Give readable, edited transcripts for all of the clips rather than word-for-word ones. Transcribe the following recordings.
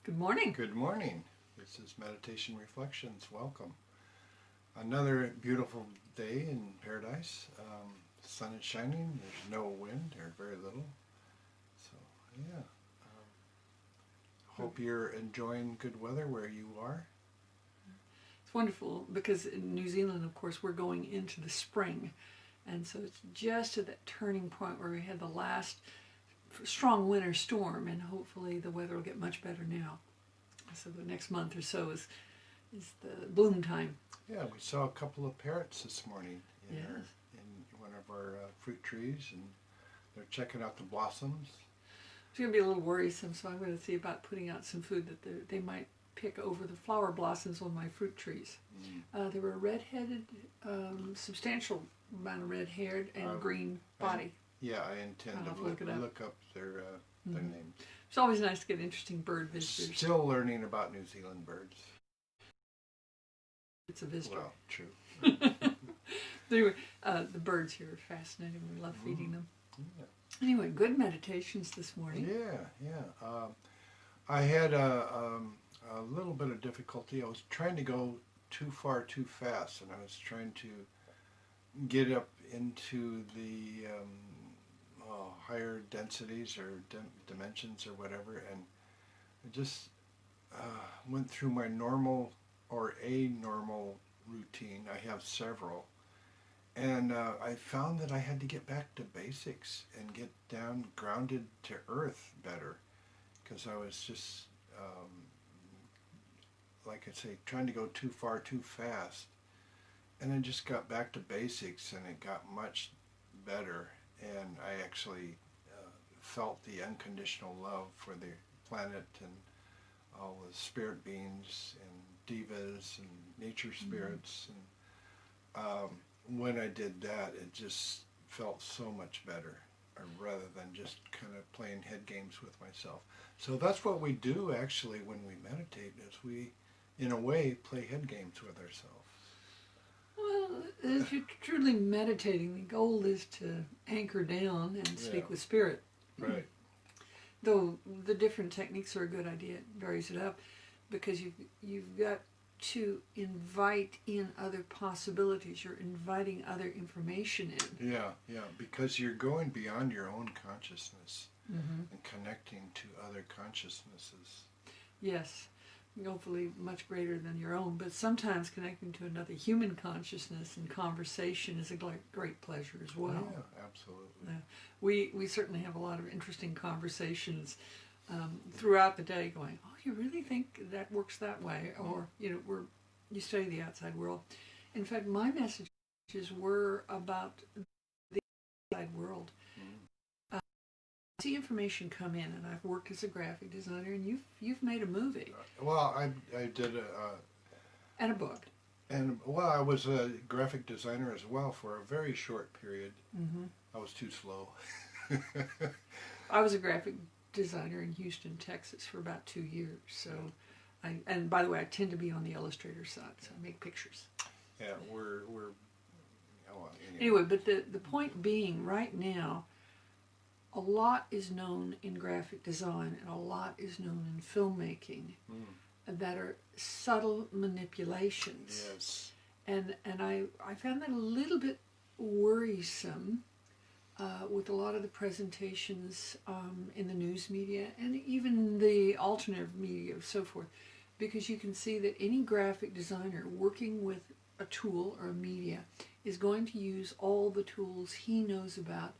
Good morning. Good morning. This is Meditation Reflections. Welcome. Another beautiful day in paradise. The sun is shining. There's no wind or very little. So, yeah. Hope you're enjoying good weather where you are. It's wonderful because in New Zealand, of course, we're going into the spring. And so it's just at that turning point where we had the last strong winter storm, and hopefully the weather will get much better now. So the next month or so is the bloom time. Yeah, we saw a couple of parrots this morning in, Yes. in one of our fruit trees, and they're checking out the blossoms. It's going to be a little worrisome, so I'm going to see about putting out some food that they might pick over the flower blossoms on my fruit trees. They were red-headed, substantial amount of red-haired and green body. I intend I'll to look up their names. It's always nice to get interesting bird visitors. Still learning about New Zealand birds. It's a visitor. Well, true. Anyway, the birds here are fascinating. We love feeding them. Yeah. Anyway, good meditations this morning. Yeah. I had a little bit of difficulty. I was trying to go too far too fast, and I was trying to get up into the higher densities or dimensions or whatever, and I just went through my normal or a normal routine. I have several. And I found that I had to get back to basics and get down grounded to earth better, because I was just, like I say, trying to go too far too fast. And I just got back to basics, and it got much better. And I actually felt the unconditional love for the planet and all the spirit beings and devas and nature spirits. And when I did that, it just felt so much better, rather than just kind of playing head games with myself. So that's what we do actually when we meditate, is we, in a way, play head games with ourselves. Well, if you're truly meditating, the goal is to anchor down and speak with spirit. Right. Though the different techniques are a good idea, it varies it up, because you've got to invite in other possibilities. You're inviting other information in. Yeah, because you're going beyond your own consciousness and connecting to other consciousnesses. Yes, hopefully much greater than your own, but sometimes connecting to another human consciousness and conversation is a great pleasure as well. Yeah, absolutely. We certainly have a lot of interesting conversations throughout the day, going, oh, you really think that works that way? Or, you study the outside world. In fact, my messages were about the outside world. I see information come in, and I've worked as a graphic designer, and you've made a movie. Well, I did And a book. And I was a graphic designer as well for a very short period. I was too slow. I was a graphic designer in Houston, Texas for about 2 years. So, and by the way, I tend to be on the illustrator side, so I make pictures. Yeah, we're anyway, but the point being, right now, a lot is known in graphic design and a lot is known in filmmaking that are subtle manipulations. Yes. And I found that a little bit worrisome with a lot of the presentations in the news media and even the alternative media and so forth, because you can see that any graphic designer working with a tool or a media is going to use all the tools he knows about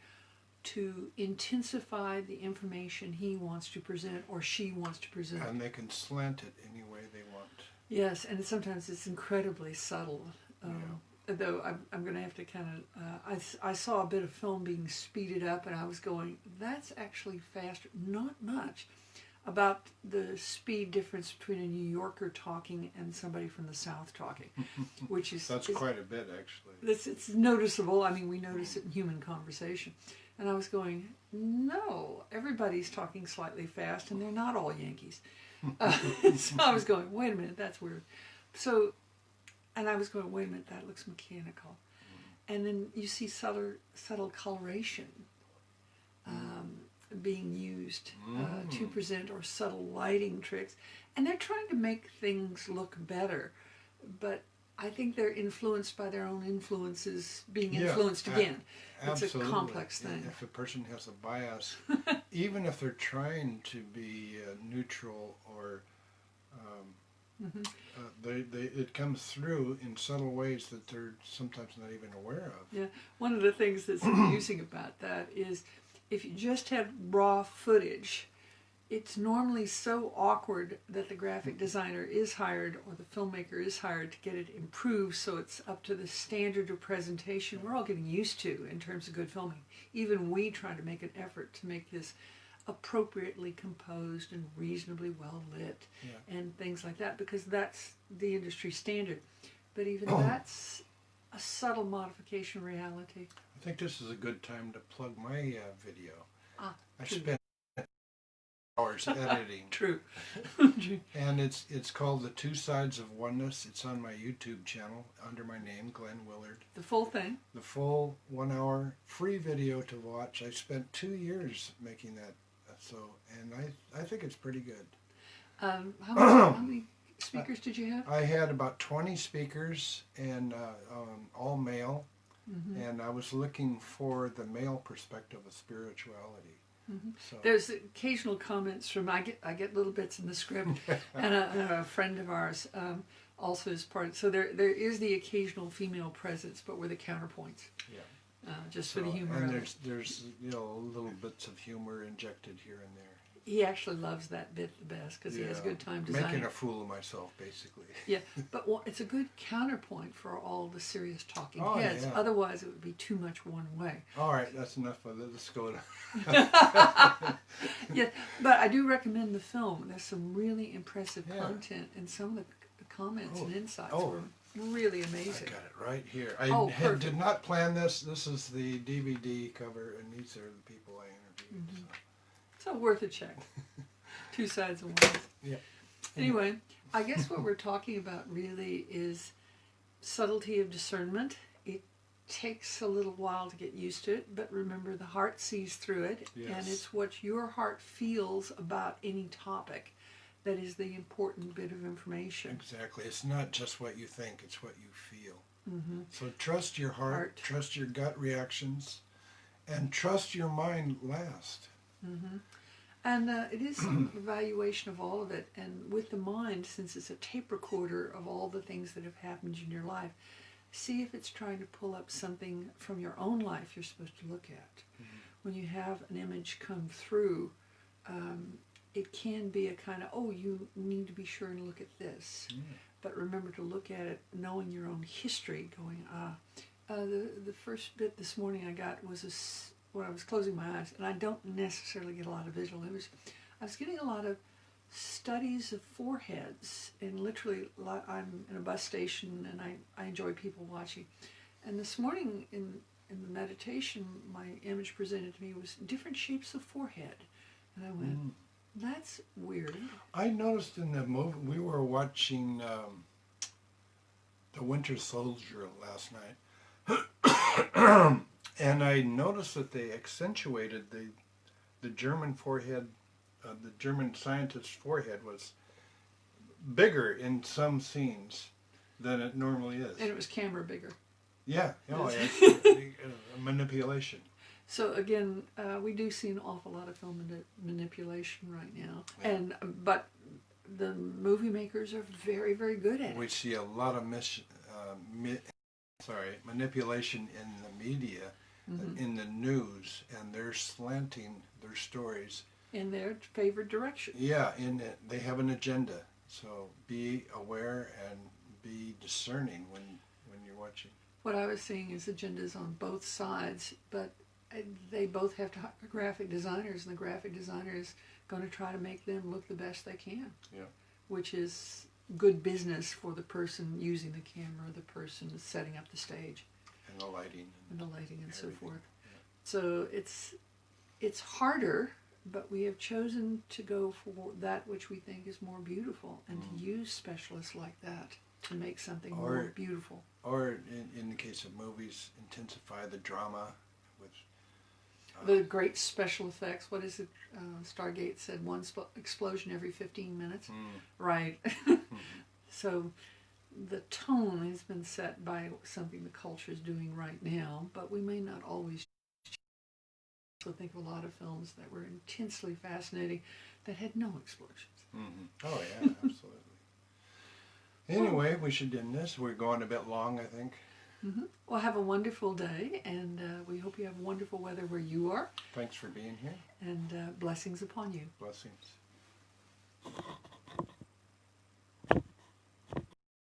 to intensify the information he wants to present or she wants to present. And they can slant it any way they want. Yes, and sometimes it's incredibly subtle. Though I'm going to have to kind of, I saw a bit of film being speeded up, and I was going, that's actually faster. Not much. About the speed difference between a New Yorker talking and somebody from the South talking, which is... That's quite a bit, actually. It's noticeable. I mean, we notice it in human conversation. And I was going, no, everybody's talking slightly fast, and they're not all Yankees. So I was going, wait a minute, that's weird. So, and I was going, wait a minute, that looks mechanical. And then you see subtle coloration. being used to present, or subtle lighting tricks. And they're trying to make things look better. But I think they're influenced by their own influences being influenced again. It's absolutely. a complex thing. If a person has a bias, even if they're trying to be neutral or it comes through in subtle ways that they're sometimes not even aware of. Yeah, one of the things that's amusing about that is if you just have raw footage, it's normally so awkward that the graphic designer is hired or the filmmaker is hired to get it improved so it's up to the standard of presentation we're all getting used to in terms of good filming. Even we try to make an effort to make this appropriately composed and reasonably well lit and things like that, because that's the industry standard. But even that's a subtle modification of reality. I think this is a good time to plug my video. I true. spent hours editing. True. And it's called The Two Sides of Oneness. It's on my YouTube channel under my name, Glenn Willard. The full thing? The full 1 hour free video to watch. I spent 2 years making that, and I think it's pretty good. How many speakers did you have? I had about 20 speakers, and all male, and I was looking for the male perspective of spirituality. So. There's occasional comments from, I get little bits in the script, and a friend of ours also is part. So there is the occasional female presence, but we're the counterpoints. Yeah. Just for the humor. And of there's little bits of humor injected here and there. He actually loves that bit the best because he has a good time designing. Making a fool of myself, basically. Yeah, but it's a good counterpoint for all the serious talking heads. Yeah. Otherwise, it would be too much one way. All right, that's enough of it. Let's go to... Yeah, but I do recommend the film. There's some really impressive content, and some of the comments and insights were really amazing. I got it right here. I did not plan this. This is the DVD cover, and these are the people I interviewed. So worth a check. Two sides of one. Yeah. Anyway, I guess what we're talking about really is subtlety of discernment. It takes a little while to get used to it, but remember the heart sees through it, and it's what your heart feels about any topic that is the important bit of information. Exactly. It's not just what you think, it's what you feel. So trust your heart, trust your gut reactions, and trust your mind last. And it is some evaluation of all of it. And with the mind, since it's a tape recorder of all the things that have happened in your life, see if it's trying to pull up something from your own life you're supposed to look at. When you have an image come through, it can be a kind of, you need to be sure and look at this. But remember to look at it knowing your own history, going, the first bit this morning I got was when I was closing my eyes, and I don't necessarily get a lot of visual images. I was getting a lot of studies of foreheads, and literally I'm in a bus station and I enjoy people watching. And this morning in the meditation, my image presented to me was different shapes of forehead. And I went, that's weird. I noticed in the movie, we were watching The Winter Soldier last night. And I noticed that they accentuated the German forehead, the German scientist's forehead was bigger in some scenes than it normally is. And it was camera bigger. Yeah, manipulation. So again, we do see an awful lot of film manipulation right now, but the movie makers are very, very good at it. We see a lot of manipulation in the media, in the news, and they're slanting their stories in their favored direction. Yeah, they have an agenda. So be aware and be discerning when you're watching. What I was seeing is agendas on both sides, but they both have graphic designers, and the graphic designer is going to try to make them look the best they can. Yeah. Which is good business for the person using the camera, the person setting up the stage. And the lighting. And so forth. Yeah. So it's harder, but we have chosen to go for that which we think is more beautiful, and to use specialists like that to make something more beautiful. Or in the case of movies, intensify the drama with The great special effects. What is it? Stargate said one explosion every 15 minutes. Right. So the tone has been set by something the culture is doing right now, but we may not always. I think of a lot of films that were intensely fascinating that had no explosions. Oh yeah, absolutely. Anyway, we should end this. We're going a bit long, I think. Well, have a wonderful day, and we hope you have wonderful weather where you are. Thanks for being here. And blessings upon you. Blessings.